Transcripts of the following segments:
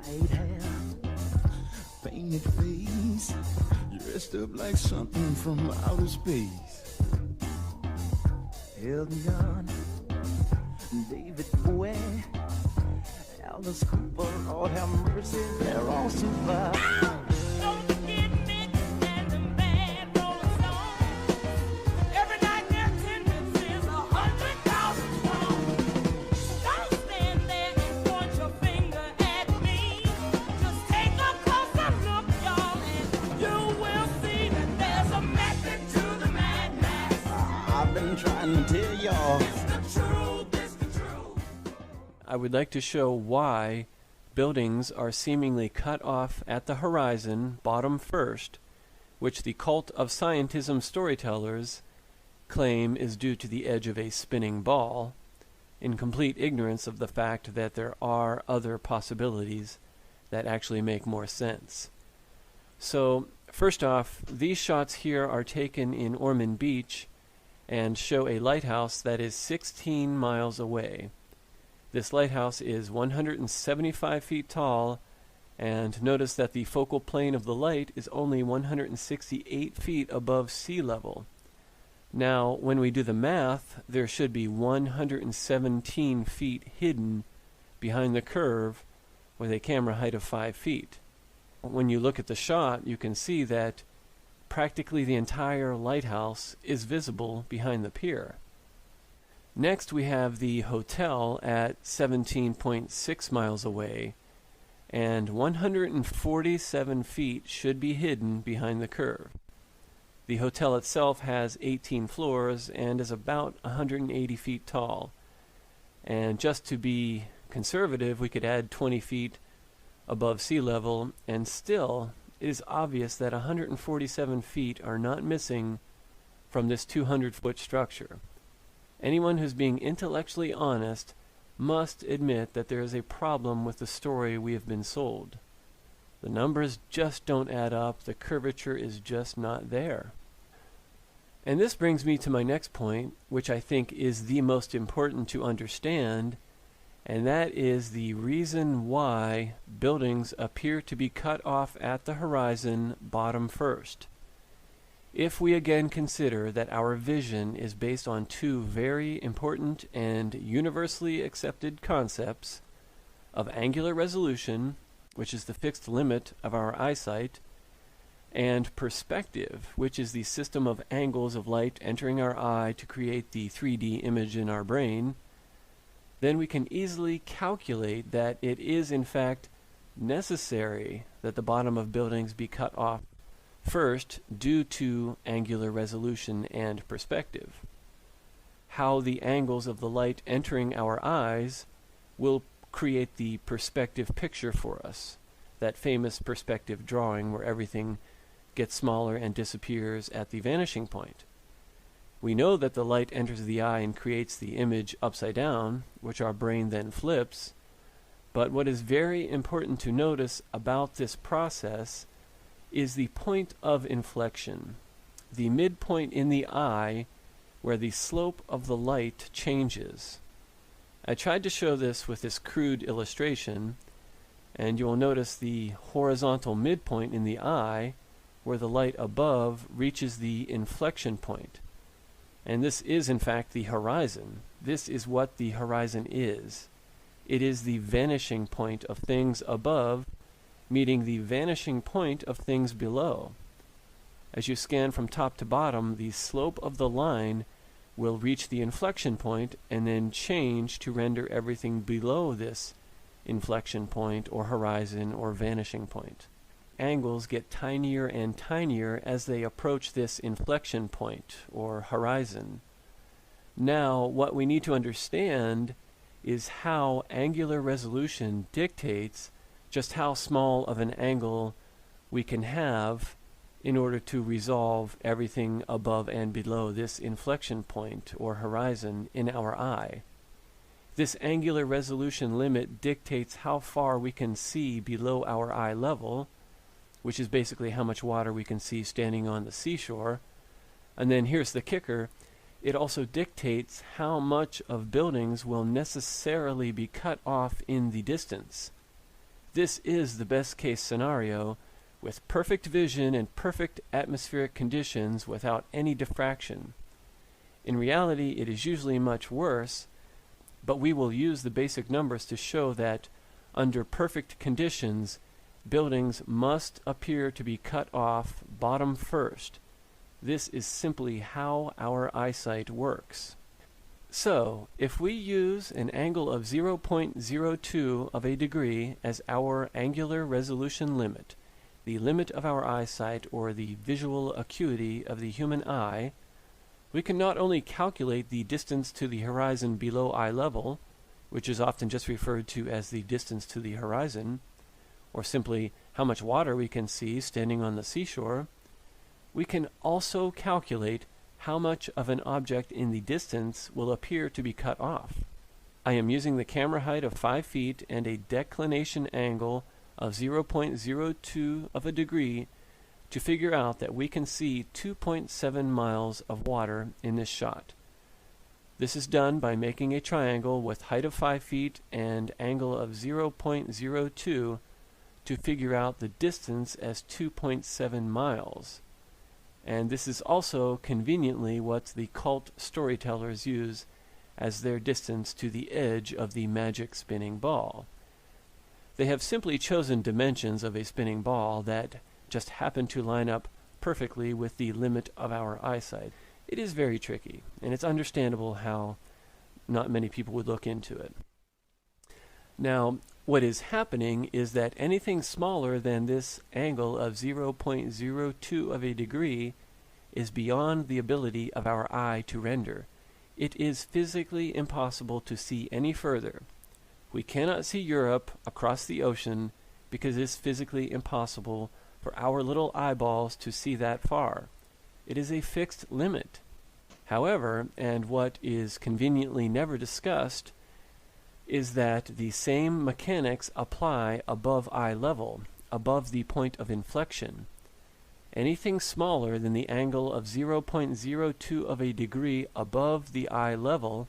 White hair, painted face, dressed up like something from outer space. Elton John, David Bowie, Alice Cooper, Lord have mercy, they're all super. Trying to tell y'all. I would like to show why buildings are seemingly cut off at the horizon, bottom first, which the cult of scientism storytellers claim is due to the edge of a spinning ball, in complete ignorance of the fact that there are other possibilities that actually make more sense. So, first off, these shots here are taken in Ormond Beach and show a lighthouse that is 16 miles away. This lighthouse is 175 feet tall, and notice that the focal plane of the light is only 168 feet above sea level. Now, when we do the math, there should be 117 feet hidden behind the curve with a camera height of 5 feet. When you look at the shot, you can see that practically the entire lighthouse is visible behind the pier. Next we have the hotel at 17.6 miles away, and 147 feet should be hidden behind the curve. The hotel itself has 18 floors and is about 180 feet tall. And just to be conservative, we could add 20 feet above sea level, and still it is obvious that 147 feet are not missing from this 200-foot structure. Anyone who's being intellectually honest must admit that there is a problem with the story we have been sold. The numbers just don't add up. The curvature is just not there. And this brings me to my next point, which I think is the most important to understand, and that is the reason why buildings appear to be cut off at the horizon bottom first. If we again consider that our vision is based on two very important and universally accepted concepts of angular resolution, which is the fixed limit of our eyesight, and perspective, which is the system of angles of light entering our eye to create the 3D image in our brain, then we can easily calculate that it is in fact necessary that the bottom of buildings be cut off first due to angular resolution and perspective. How the angles of the light entering our eyes will create the perspective picture for us, that famous perspective drawing where everything gets smaller and disappears at the vanishing point. We know that the light enters the eye and creates the image upside down, which our brain then flips, but what is very important to notice about this process is the point of inflection, the midpoint in the eye where the slope of the light changes. I tried to show this with this crude illustration, and you will notice the horizontal midpoint in the eye where the light above reaches the inflection point. And this is in fact the horizon. This is what the horizon is. It is the vanishing point of things above meeting the vanishing point of things below. As you scan from top to bottom, the slope of the line will reach the inflection point and then change to render everything below this inflection point or horizon or vanishing point. Angles get tinier and tinier as they approach this inflection point or horizon. Now, what we need to understand is how angular resolution dictates just how small of an angle we can have in order to resolve everything above and below this inflection point or horizon in our eye. This angular resolution limit dictates how far we can see below our eye level, which is basically how much water we can see standing on the seashore. And then here's the kicker. It also dictates how much of buildings will necessarily be cut off in the distance. This is the best case scenario, with perfect vision and perfect atmospheric conditions without any diffraction. In reality, it is usually much worse, but we will use the basic numbers to show that under perfect conditions, buildings must appear to be cut off bottom first. This is simply how our eyesight works. So, if we use an angle of 0.02 of a degree as our angular resolution limit, the limit of our eyesight or the visual acuity of the human eye, we can not only calculate the distance to the horizon below eye level, which is often just referred to as the distance to the horizon, or simply how much water we can see standing on the seashore, we can also calculate how much of an object in the distance will appear to be cut off. I am using the camera height of 5 feet and a declination angle of 0.02 of a degree to figure out that we can see 2.7 miles of water in this shot. This is done by making a triangle with height of 5 feet and angle of 0.02 to figure out the distance as 2.7 miles. And this is also conveniently what the cult storytellers use as their distance to the edge of the magic spinning ball. They have simply chosen dimensions of a spinning ball that just happen to line up perfectly with the limit of our eyesight. It is very tricky, and it's understandable how not many people would look into it. Now, what is happening is that anything smaller than this angle of 0.02 of a degree is beyond the ability of our eye to render. It is physically impossible to see any further. We cannot see Europe across the ocean because it is physically impossible for our little eyeballs to see that far. It is a fixed limit. However, and what is conveniently never discussed, is that the same mechanics apply above eye level, above the point of inflection. Anything smaller than the angle of 0.02 of a degree above the eye level,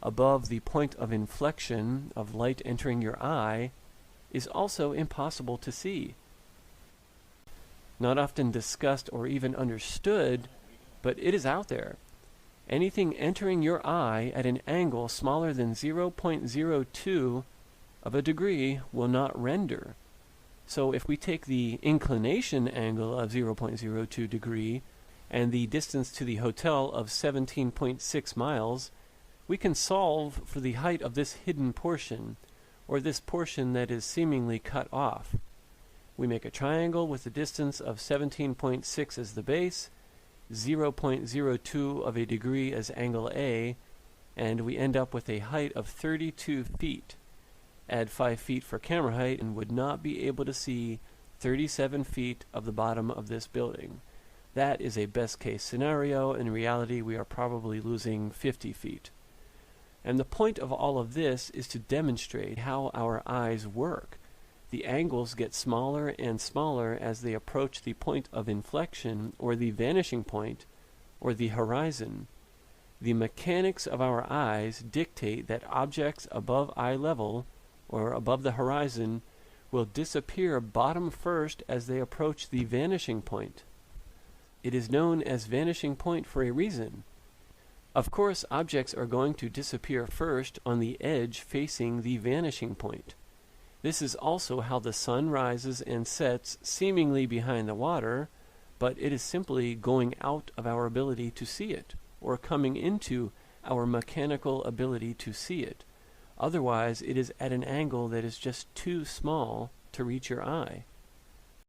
above the point of inflection of light entering your eye, is also impossible to see. Not often discussed or even understood, but it is out there. Anything entering your eye at an angle smaller than 0.02 of a degree will not render. So if we take the inclination angle of 0.02 degree and the distance to the hotel of 17.6 miles, we can solve for the height of this hidden portion, or this portion that is seemingly cut off. We make a triangle with the distance of 17.6 as the base, 0.02 of a degree as angle A, and we end up with a height of 32 feet. Add 5 feet for camera height and would not be able to see 37 feet of the bottom of this building. That is a best case scenario. In reality, we are probably losing 50 feet. And the point of all of this is to demonstrate how our eyes work. The angles get smaller and smaller as they approach the point of inflection, or the vanishing point, or the horizon. The mechanics of our eyes dictate that objects above eye level, or above the horizon, will disappear bottom first as they approach the vanishing point. It is known as vanishing point for a reason. Of course, objects are going to disappear first on the edge facing the vanishing point. This is also how the sun rises and sets seemingly behind the water, but it is simply going out of our ability to see it, or coming into our mechanical ability to see it. Otherwise, it is at an angle that is just too small to reach your eye.